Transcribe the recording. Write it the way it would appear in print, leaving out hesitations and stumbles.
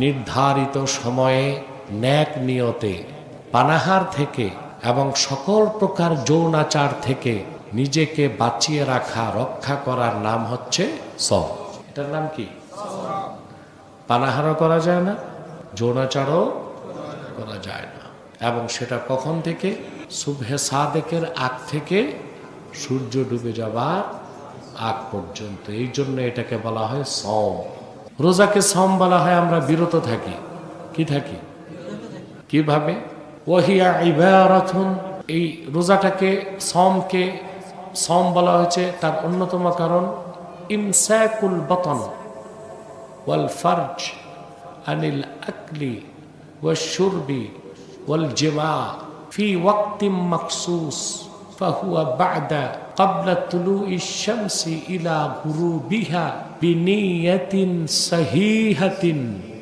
নির্ধারিত সময়ে ন্যাক নিয়তে পানাহার থেকে এবং সকল প্রকার যৌনাচার থেকে নিজেকে বাঁচিয়ে রাখা, রক্ষা করার নাম হচ্ছে সওম। এটার নাম কি? পানাহারও করা যায় না, যৌনাচারও করা যায় না। এবং সেটা কখন থেকে? সুবহে সাদেকের আগ থেকে সূর্য ডুবে যাবার আগ পর্যন্ত। এই জন্য এটাকে বলা হয় সওম। রোজাকে সওম বলা হয়, আমরা বিরত থাকি। কি থাকি? কিভাবে? ওয়াহিয়া ইবারাতুন, এই রোজাটাকে, সওমকে সওম বলা হয়েছে তার অন্যতম কারণ ইমসাকুল বাতন ওয়াল ফারজ আনিল আকলি ওয়াশ শুরবি ওয়াল জিমা ফি ওয়াক্তিম মাখসুস ফাহুয়া বা'দা ক্বাবলা তুলুইশ শামসি ইলা গুরুবিহা বিনিয়াতিন সহিহাতিন।